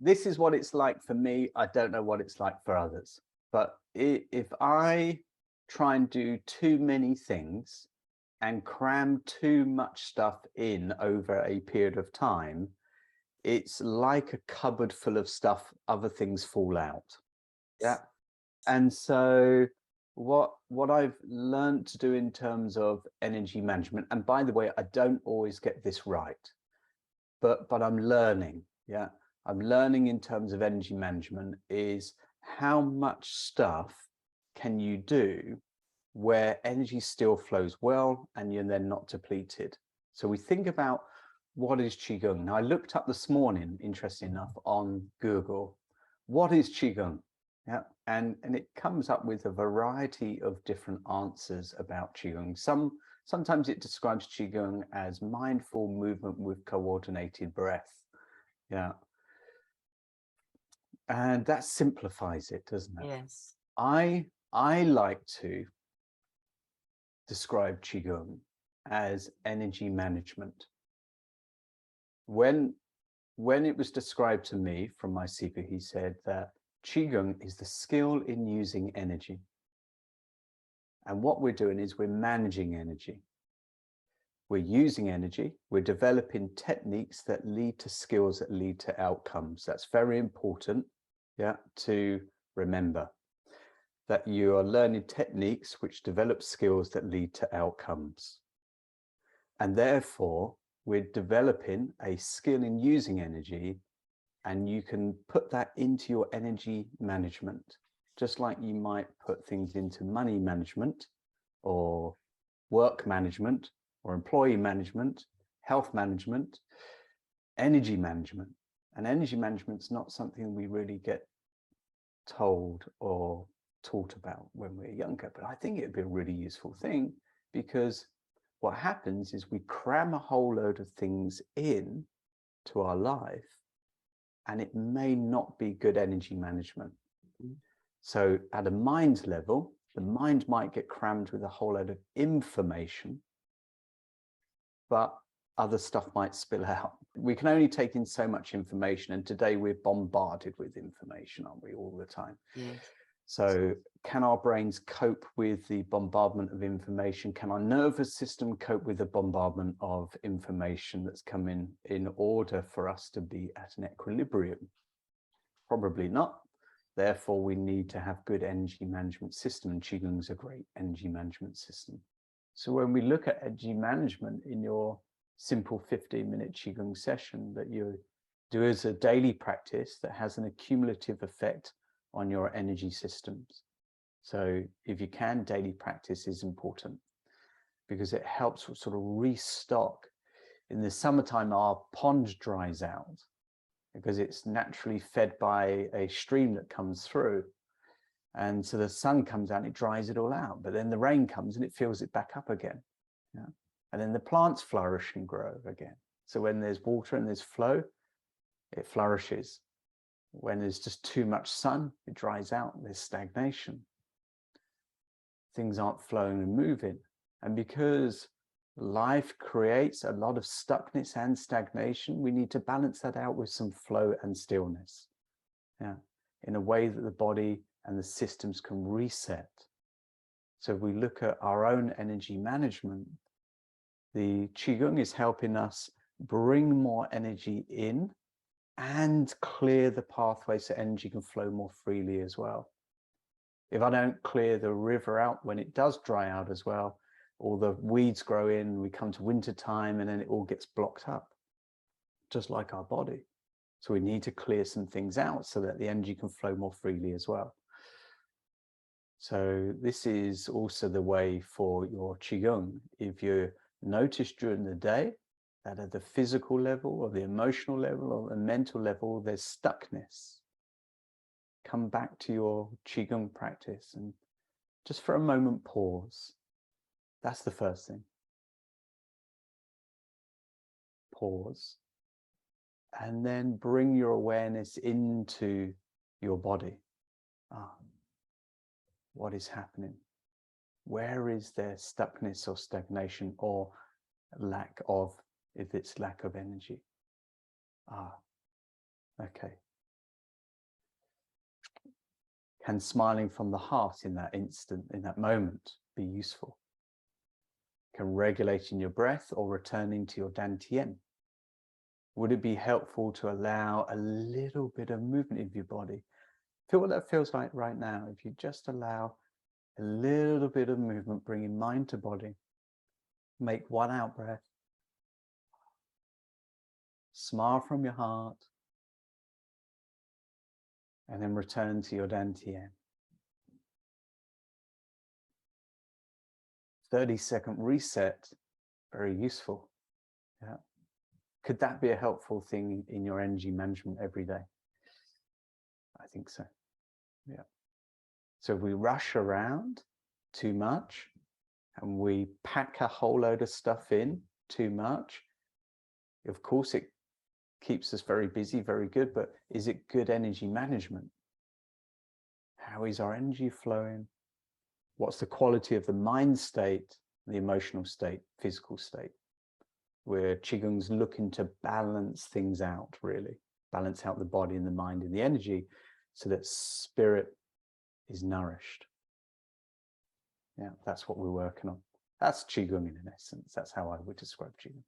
this is what it's like for me. I don't know what it's like for others. But if I try and do too many things and cram too much stuff in over a period of time, it's like a cupboard full of stuff, other things fall out. Yeah. And so what I've learned to do in terms of energy management, and by the way, I don't always get this right, but I'm learning. Yeah. I'm learning in terms of energy management is how much stuff can you do where energy still flows well and you're then not depleted. So we think about what is Qigong. Now I looked up this morning, interesting enough, on Google, what is Qigong? Yeah, and it comes up with a variety of different answers about Qigong. Sometimes it describes Qigong as mindful movement with coordinated breath. Yeah. And that simplifies it, doesn't it? Yes. I like to describe Qigong as energy management. When it was described to me from my seeker, he said that Qigong is the skill in using energy. And what we're doing is we're managing energy. We're using energy. We're developing techniques that lead to skills that lead to outcomes. That's very important, yeah, to remember that you are learning techniques which develop skills that lead to outcomes. And therefore, we're developing a skill in using energy, and you can put that into your energy management, just like you might put things into money management or work management or employee management, health management, energy management. And energy management is not something we really get told or taught about when we're younger, but I think it'd be a really useful thing, because what happens is we cram a whole load of things in to our life, and it may not be good energy management. So at a mind level, the mind might get crammed with a whole load of information, but other stuff might spill out. We can only take in so much information, and today we're bombarded with information, aren't we, all the time? Yes. So can our brains cope with the bombardment of information? Can our nervous system cope with the bombardment of information that's coming in order for us to be at an equilibrium? Probably not. Therefore, we need to have good energy management system, and Qigong is a great energy management system. So when we look at energy management in your simple 15-minute Qigong session that you do as a daily practice that has an accumulative effect on your energy systems. So if you can, daily practice is important because it helps sort of restock. In the summertime, our pond dries out because it's naturally fed by a stream that comes through. And so the sun comes out and it dries it all out, but then the rain comes and it fills it back up again. Yeah? And then the plants flourish and grow again. So when there's water and there's flow, it flourishes. When there's just too much sun, it dries out, there's stagnation. Things aren't flowing and moving. And because life creates a lot of stuckness and stagnation, we need to balance that out with some flow and stillness. Yeah, in a way that the body and the systems can reset. So if we look at our own energy management, the Qigong is helping us bring more energy in and clear the pathway so energy can flow more freely as well. If I don't clear the river out when it does dry out as well, all the weeds grow in, we come to winter time and then it all gets blocked up, just like our body. So we need to clear some things out so that the energy can flow more freely as well. So this is also the way for your Qigong. If you notice during the day that at the physical level or the emotional level or the mental level, there's stuckness, come back to your Qigong practice and just for a moment pause. That's the first thing. Pause. And then bring your awareness into your body. What is happening? Where is there stuckness or stagnation or lack of, if it's lack of energy? Okay. Can smiling from the heart in that instant, in that moment, be useful? Can regulating your breath or returning to your dantian? Would it be helpful to allow a little bit of movement of your body? Feel what that feels like right now. If you just allow a little bit of movement, bringing mind to body, make one out breath. Smile from your heart. And then return to your dantian. 30-second reset, very useful. Yeah. Could that be a helpful thing in your energy management every day? I think so. Yeah. So if we rush around too much and we pack a whole load of stuff in too much, of course it keeps us very busy, very good, but is it good energy management? How is our energy flowing? What's the quality of the mind state, the emotional state, physical state? Where Qigong's looking to balance things out, really. Balance out the body and the mind and the energy so that spirit is nourished. Yeah, that's what we're working on. That's Qigong in essence. That's how I would describe Qigong.